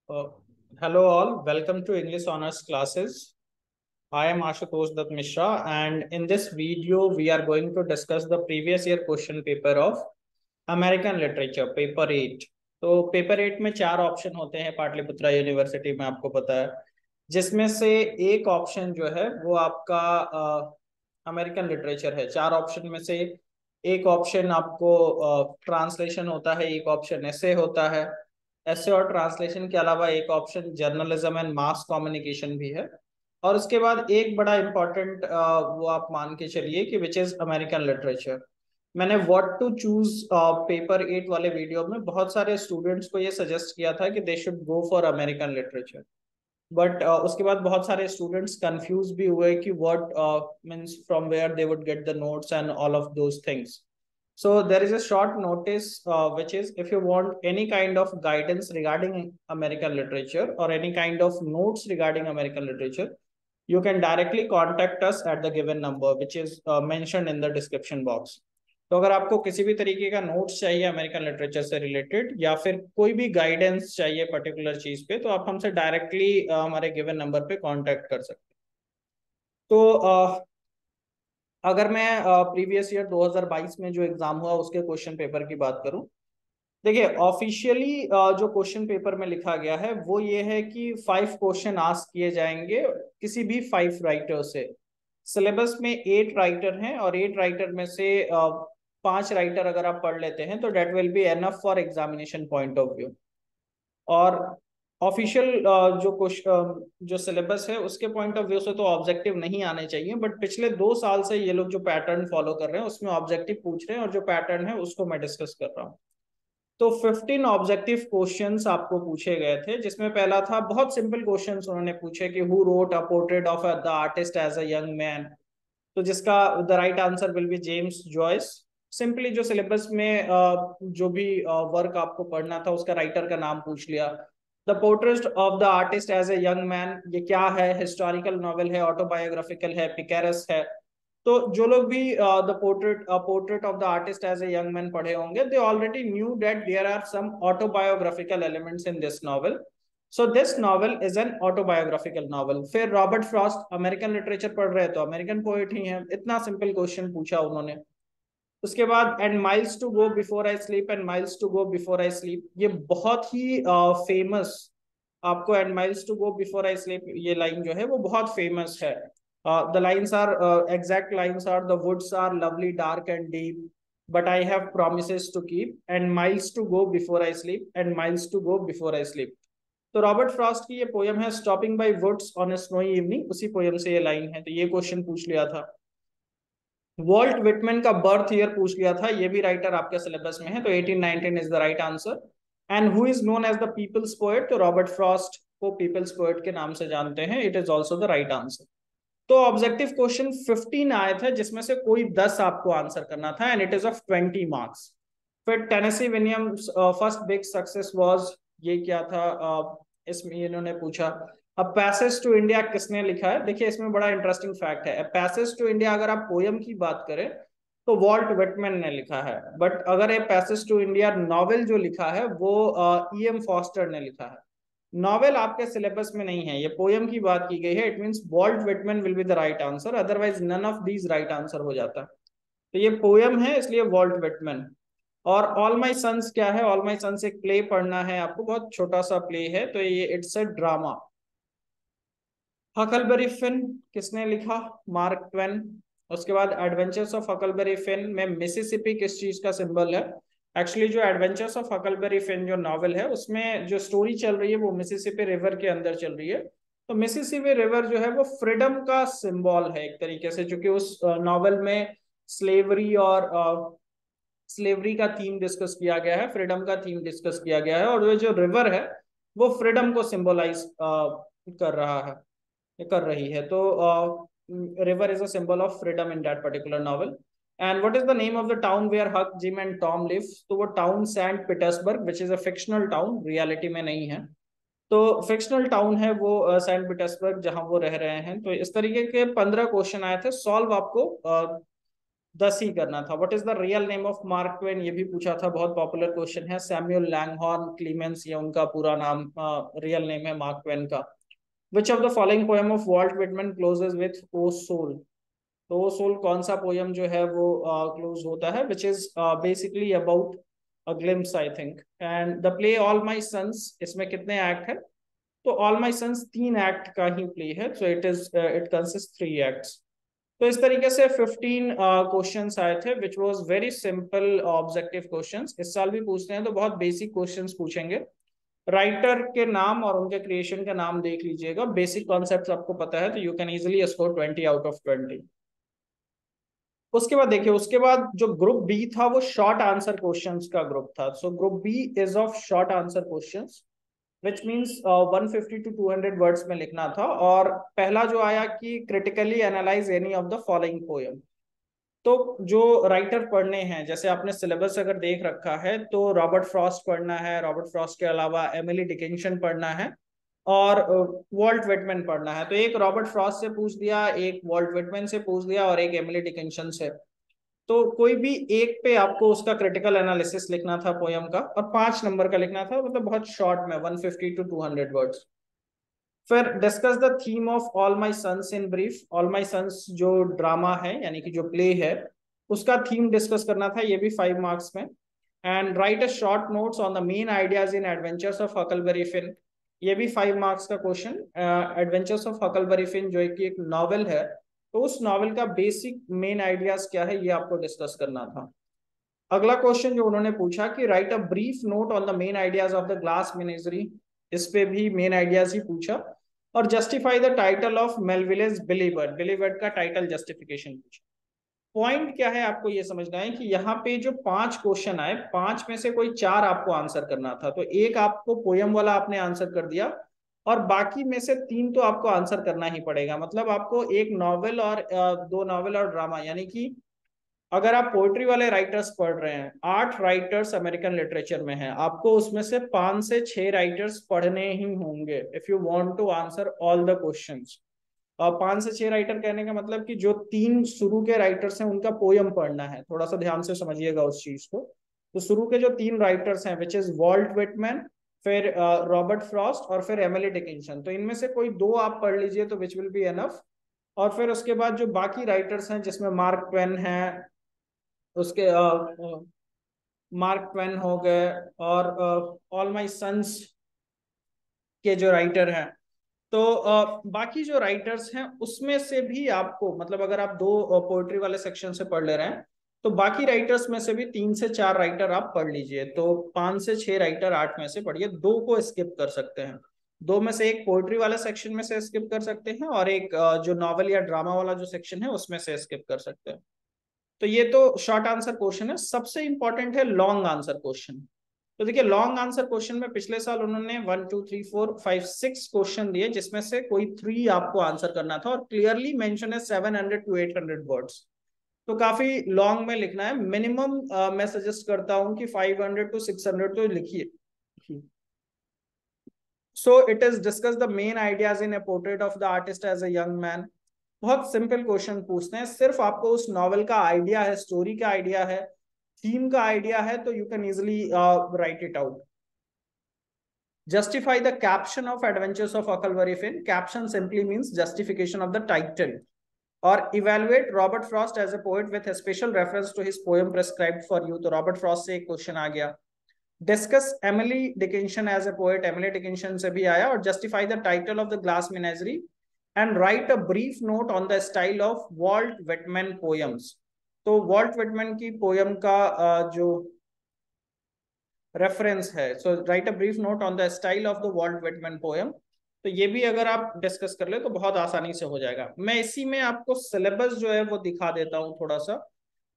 Uh, Hello all, welcome to English Honors classes. I am Ashutosh Dutt Mishra, and in this video we are going to discuss the previous year question paper of American Literature, paper 8। तो paper 8 में चार option होते हैं Pataliputra university में, आपको पता है, जिसमें से एक ऑप्शन जो है वो आपका अमेरिकन लिटरेचर है। चार ऑप्शन में से एक ऑप्शन आपको ट्रांसलेशन होता है, एक ऑप्शन ऐसे होता है। ऐसे और ट्रांसलेशन के अलावा एक option journalism and mass communication भी है। और उसके बाद एक बड़ा इंपॉर्टेंट वो आप मान के चलिए कि विच इज अमेरिकन लिटरेचर। मैंने व्हाट टू चूज पेपर 8 वाले वीडियो में बहुत सारे स्टूडेंट्स को ये सजेस्ट किया था कि they should go for American literature, but उसके बाद बहुत सारे स्टूडेंट्स कंफ्यूज भी हुए कि what means from where they would get the notes and all of those things. So there is a short notice, which is if you want any kind of guidance regarding American literature or any kind of notes regarding American literature, you can directly contact us at the given number, which is mentioned in the description box. तो अगर आपको किसी भी तरीके का notes चाहिए American literature से related या फिर कोई भी गाइडेंस चाहिए पर्टिकुलर चीज पे, तो आप हमसे डायरेक्टली हमारे गिवन नंबर पे कांटेक्ट कर सकते हैं। तो अगर मैं प्रीवियस ईयर 2022 में जो एग्जाम हुआ उसके क्वेश्चन पेपर की बात करूं, देखिए ऑफिशियली जो क्वेश्चन पेपर में लिखा गया है वो ये है कि 5 क्वेश्चन आस्क किए जाएंगे किसी भी 5 राइटर से। सिलेबस में 8 राइटर हैं और 8 राइटर में से 5 राइटर अगर आप पढ़ लेते हैं तो that will be enough for examination point of view. और ऑफिशियल जो सिलेबस है उसके पॉइंट ऑफ व्यू से तो ऑब्जेक्टिव नहीं आने चाहिए, बट पिछले 2 साल से ये लोग जो पैटर्न फॉलो कर रहे हैं उसमें ऑब्जेक्टिव पूछ रहे हैं और जो पैटर्न है उसको मैं डिस्कस कर रहा हूँ। तो 15 ऑब्जेक्टिव क्वेश्चंस आपको पूछे गए थे, जिसमें पहला था बहुत सिंपल क्वेश्चंस उन्होंने पूछे कि who wrote a portrait of the artist as a young man. तो जिसका the right answer will be James Joyce. Simply जो सिलेबस में जो भी वर्क आपको पढ़ना था उसका राइटर का नाम पूछ लिया। The portrait of the artist as a young man ये क्या है, हिस्टोरिकल नॉवेल है, ऑटोबायोग्राफिकल है, पिकेरस है। तो जो लोग भी the portrait of the artist as a young man पढ़े होंगे, they already knew that there are some autobiographical elements in this novel. So this novel is an autobiographical novel. फिर रॉबर्ट फ्रॉस्ट अमेरिकन लिटरेचर पढ़ रहे हैं तो American poet ही है, इतना simple question पूछा उन्होंने। उसके बाद and miles to go before I sleep, and miles to go before I sleep ये बहुत ही फेमस, आपको and miles to go before I sleep ये लाइन जो है वो बहुत फेमस है। The lines are exact lines are the woods are lovely dark and deep but I have promises to keep, and miles to go before I sleep, and miles to go before I sleep. तो Robert Frost की ये poem है stopping by woods on a snowy evening, उसी poem से ये line है, तो ये क्वेश्चन पूछ लिया था। वॉल्ट विटमैन का बर्थ ईयर पूछ लिया था, ये भी राइटर आपके सिलेबस में है, तो 1819 is the right answer. And who is known as the people's poet, तो रॉबर्ट फ्रॉस्ट को पीपल्स पोएट के नाम से जानते हैं, it is also the right answer. तो ऑब्जेक्टिव क्वेश्चन 15 आए थे जिसमें से कोई 10 आपको आंसर करना था, and it is of 20 marks. फिर Tennessee Williams first big success was, ये क्या था, इसमें इन्होंने पूछा अ पैसेज टू इंडिया किसने लिखा है। देखिए इसमें बड़ा इंटरेस्टिंग फैक्ट है, अ पैसेज टू इंडिया अगर आप पोयम की बात करें तो वॉल्ट विटमैन ने लिखा है, बट अगर a passage to India novel जो लिखा है वो ई एम फॉस्टर ने लिखा है। नॉवेल आपके सिलेबस में नहीं है, ये पोयम की बात की गई है, it means Walt Whitman will be the right answer, otherwise none of these right answer हो जाता। तो ये पोयम है इसलिए वॉल्ट विटमैन। और ऑल माई सन्स क्या है, ऑल माई सन्स एक प्ले पढ़ना है आपको, बहुत छोटा सा प्ले है, तो ये it's a drama. Huckleberry Finn किसने लिखा, मार्क ट्वेन। उसके बाद एडवेंचर्स ऑफ हकलबेरी फिन में मिसिसिपी किस चीज का सिंबल है। एक्चुअली जो एडवेंचर्स ऑफ हकलबेरी फिन जो नॉवेल है उसमें जो स्टोरी चल रही है वो मिसिसिपी रिवर के अंदर चल रही है। तो मिसिसिपी रिवर जो है वो फ्रीडम का सिंबल है एक तरीके से, क्योंकि उस नॉवेल में स्लेवरी और स्लेवरी का थीम डिस्कस किया गया है, फ्रीडम का थीम डिस्कस किया गया है, और वो जो रिवर है वो फ्रीडम को सिंबलाइज कर रहा है, कर रही है। तो river is a symbol of freedom in that particular novel. And what is the name of the town where Huck Jim and Tom live, तो वो town Saint Petersburg which is a fictional town, reality में नहीं है। तो fictional town है वो Saint Petersburg जहां वो रह रहे हैं। तो इस तरीके के 15 क्वेश्चन आए थे, सॉल्व आपको 10 ही करना था। What is the real name of Mark Twain, ये भी पूछा था, बहुत पॉपुलर क्वेश्चन है। सैमुअल लैंगहॉर्न क्लीमेंस, ये उनका पूरा नाम, रियल नेम है मार्क ट्वेन का। Which of the following poem of Walt Whitman closes with O soul, तो ओ सोल कौन सा पोयम जो है वो क्लोज होता है, which is basically about a glimpse I think. And the play all my sons, इसमें कितने एक्ट है, तो ऑल माई सन्स 3 एक्ट का ही प्ले है, सो इट कंसिस्ट 3 एक्ट्स। तो इस तरीके से 15 क्वेश्चंस आए थे, which was very simple objective questions. इस साल भी पूछते हैं तो बहुत बेसिक क्वेश्चंस पूछेंगे। राइटर के नाम और उनके क्रिएशन का नाम देख लीजिएगा, बेसिक कॉन्सेप्ट्स आपको पता है तो you can easily score 20 out of 20। उसके बाद देखिए, उसके बाद जो ग्रुप बी था वो शॉर्ट आंसर क्वेश्चंस का ग्रुप था। So group B is of short answer questions, which means 150 to 200 words में लिखना था। और पहला जो आया कि critically analyse any of the following poem. तो जो राइटर पढ़ने हैं, जैसे आपने सिलेबस अगर देख रखा है तो रॉबर्ट फ्रॉस्ट पढ़ना है, रॉबर्ट फ्रॉस्ट के अलावा एमिली डिकिंसन पढ़ना है, और वॉल्ट विटमैन पढ़ना है। तो एक रॉबर्ट फ्रॉस्ट से पूछ दिया, एक वॉल्ट विटमैन से पूछ दिया, और एक एमिली डिकिंसन से। तो कोई भी एक पे आपको उसका क्रिटिकल एनालिसिस लिखना था पोयम का, और 5 नंबर का लिखना था, मतलब बहुत शॉर्ट में 150 to 200 वर्ड्स। फिर discuss the theme of all my sons in brief. All my sons जो ड्रामा है यानी कि जो प्ले है, उसका थीम डिस्कस करना था, ये भी 5 मार्क्स में। And write a short notes on the main ideas in Adventures of Huckleberry Finn, ये भी 5 मार्क्स का question. Adventures of Huckleberry Finn जो एक नॉवेल है, तो उस नॉवेल का बेसिक मेन आइडियाज क्या है ये आपको डिस्कस करना था। अगला क्वेश्चन जो उन्होंने पूछा कि write a brief note on the main ideas of the glass menagerie, इस पे भी मेन आइडियाज ही पूछा। और justify the title of Melville's Billy Budd, Billy Budd का टाइटल जस्टिफिकेशन पूछा। पॉइंट क्या है आपको ये समझना है कि यहाँ पे जो 5 क्वेश्चन आए, 5 में से कोई 4 आपको आंसर करना था। तो एक आपको पोयम वाला आपने आंसर कर दिया, और बाकी में से 3 तो आपको आंसर करना ही पड़ेगा। मतलब आपको एक नॉवेल और 2 नॉवेल और ड्रामा, यानी कि अगर आप पोएट्री वाले राइटर्स पढ़ रहे हैं, 8 राइटर्स अमेरिकन लिटरेचर में हैं, आपको उसमें से 5 से 6 राइटर्स पढ़ने ही होंगे if you want to answer all the questions. और 5 से 6 राइटर कहने का मतलब कि जो 3 शुरू के राइटर्स हैं उनका पोयम पढ़ना है, थोड़ा सा ध्यान से समझिएगा उस चीज को। तो शुरू के जो 3 राइटर्स हैं, विच इज वॉल्ट विटमैन, फिर रॉबर्ट फ्रॉस्ट, और फिर एमिली डिकिंसन, तो इनमें से कोई 2 आप पढ़ लीजिए तो विच विल बी एनफ। और फिर उसके बाद जो बाकी राइटर्स हैं, जिसमें मार्क ट्वेन है, उसके मार्क ट्वेन हो गए, और ऑल माई सन्स के जो राइटर हैं, तो बाकी जो राइटर्स हैं उसमें से भी आपको, मतलब अगर आप 2 पोएट्री वाले सेक्शन से पढ़ ले रहे हैं, तो बाकी राइटर्स में से भी 3 से 4 राइटर आप पढ़ लीजिए। तो 5 से 6 राइटर 8 में से पढ़िए, 2 को स्किप कर सकते हैं। 2 में से एक पोएट्री वाले सेक्शन में से स्किप कर सकते हैं, और एक जो नॉवल या ड्रामा वाला जो सेक्शन है उसमें से स्किप कर सकते हैं। तो ये तो शॉर्ट आंसर क्वेश्चन है। सबसे इंपॉर्टेंट है लॉन्ग आंसर क्वेश्चन। तो देखिए, लॉन्ग आंसर क्वेश्चन में पिछले साल उन्होंने 1 2 3 4 5 6 क्वेश्चन दिए, जिसमें से कोई 3 आपको आंसर करना था, और क्लियरली मेंशन है 700 to 800 वर्ड्स। तो काफी लॉन्ग में लिखना है। मिनिमम मैं सजेस्ट करता हूं कि 500 to 600 तो लिखिए। So it is discuss the main ideas in a portrait of the artist as a young man. बहुत सिंपल क्वेश्चन पूछते हैं, सिर्फ आपको उस नॉवल का आइडिया है, स्टोरी का आइडिया है, थीम का आइडिया है, तो you can easily right it out. Justify the caption of Adventures of Huckleberry Finn. Caption simply means justification of the title. और evaluate Robert Frost as a poet with a special reference to his poem prescribed for you. तो Robert Frost से एक question आ गया। Discuss Emily Dickinson as a poet. Emily Dickinson से भी आया। और justify the title of the Glass Menagerie and write a brief note on the style of Walt Whitman poems. तो Walt Whitman की poem का जो reference है, so write a brief note on the style of the Walt Whitman poem. तो ये भी अगर आप डिस्कस कर ले तो बहुत आसानी से हो जाएगा। मैं इसी में आपको सिलेबस जो है वो दिखा देता हूँ थोड़ा सा,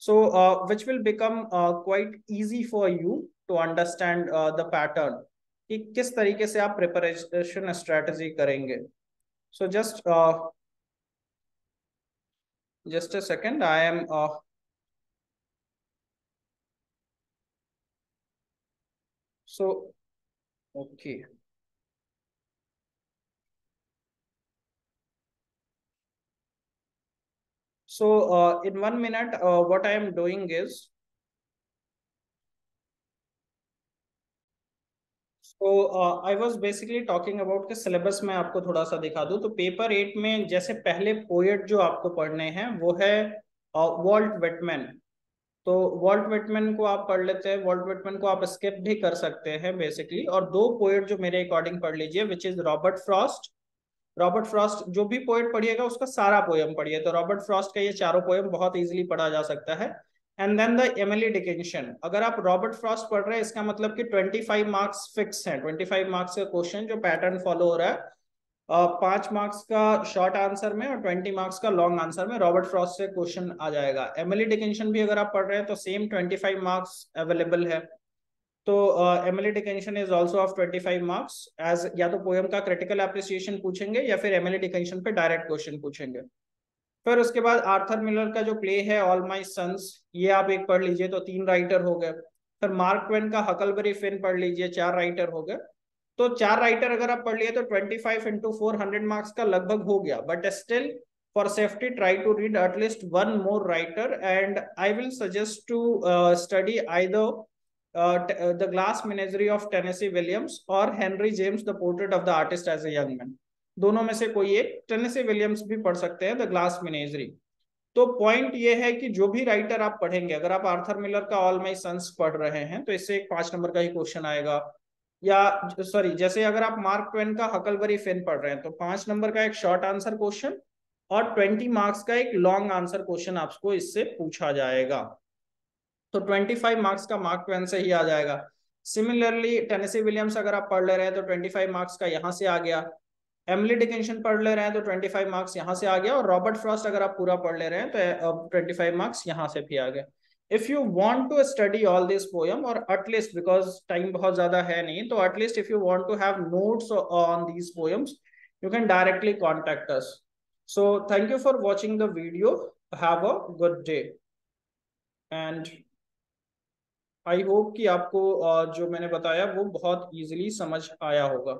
so which will become quite easy for you to understand the pattern, कि किस तरीके से आप प्रिपरेशन स्ट्रेटजी करेंगे। So just a second, I am so okay. So in 1 minute, what I am doing is, so I was basically talking about कि syllabus में आपको थोड़ा सा दिखा दूं। तो पेपर 8 में जैसे पहले पोएट जो आपको पढ़ने हैं वो है वॉल्ट विटमैन। तो वॉल्ट विटमैन को आप पढ़ लेते हैं। वॉल्ट विटमैन को आप स्किप भी कर सकते हैं बेसिकली। और दो पोएट जो मेरे अकॉर्डिंग पढ़ लीजिए, which is Robert Frost. Robert Frost जो भी पोएट पढ़िएगा उसका सारा पोएम पढ़िए। तो रॉबर्ट फ्रॉस्ट का ये चारों पोएम बहुत इजीली पढ़ा जा सकता है। And then the Emily Dickinson. अगर आप रॉबर्ट फ्रॉस्ट पढ़ रहे हैं इसका मतलब कि 25 मार्क्स फिक्स हैं। 25 मार्क्स का क्वेश्चन जो पैटर्न फॉलो हो रहा है, 5 मार्क्स का शॉर्ट आंसर में और 20 मार्क्स का लॉन्ग आंसर में रॉबर्ट फ्रॉस्ट से क्वेश्चन आ जाएगा। एमिली डिकिंसन भी अगर आप पढ़ रहे हैं तो सेम 25 मार्क्स अवेलेबल है। तो Emily Dickinson is also of 25 marks. As या तो पोएम का क्रिटिकल एप्रिसिएशन पूछेंगे या फिर एमिली डिकिंसन पे डायरेक्ट क्वेश्चन पूछेंगे। फिर उसके बाद आर्थर मिलर का जो प्ले है ऑल माई सन्स, ये आप एक पढ़ लीजिए, तो 3 राइटर हो गए। फिर मार्क ट्वेन का हकलबरी फिन पढ़ लीजिए, 4 राइटर हो गए। तो 4 राइटर अगर आप पढ़ लिए तो 25 × 4 100 मार्क्स का लगभग हो गया। But still for safety try to read at least one more writer, and I will suggest to study either the glass menagerie of Tennessee Williams और Henry James the portrait of the artist as a young man. दोनों में से कोई एक। Tennessee Williams भी पढ़ सकते हैं, द ग्लास मेनेजरी। तो पॉइंट ये है कि जो भी राइटर आप पढ़ेंगे, अगर आप आर्थर मिलर का ऑल माई सन्स पढ़ रहे हैं तो इससे एक 5 नंबर का ही क्वेश्चन आएगा। या सॉरी, जैसे अगर आप मार्क ट्वेन का हकलबरी फिन पढ़ रहे हैं तो 5 नंबर का एक शॉर्ट आंसर क्वेश्चन और 20 मार्क्स का एक लॉन्ग आंसर क्वेश्चन आपको इससे पूछा जाएगा। तो 25 मार्क्स का मार्क ट्वेन से ही आ जाएगा। सिमिलरली टेनेसी विलियम्स अगर आप पढ़ ले रहे हैं तो 25 मार्क्स का यहाँ से आ गया। एमिली डिकिंसन पढ़ ले रहे हैं तो 25 मार्क्स यहाँ से आ गया। और रॉबर्ट फ्रॉस्ट अगर आप पूरा पढ़ ले रहे हैं तो 25 मार्क्स यहाँ से भी आ गए। If you want to study all this poem, और एटलीस्ट बिकॉज टाइम बहुत ज्यादा है नहीं, तो at least if you want to have notes on these poems you can directly contact us. So thank you for watching the video. Have a good day. And I hope कि आपको जो मैंने बताया वो बहुत इजीली समझ आया होगा।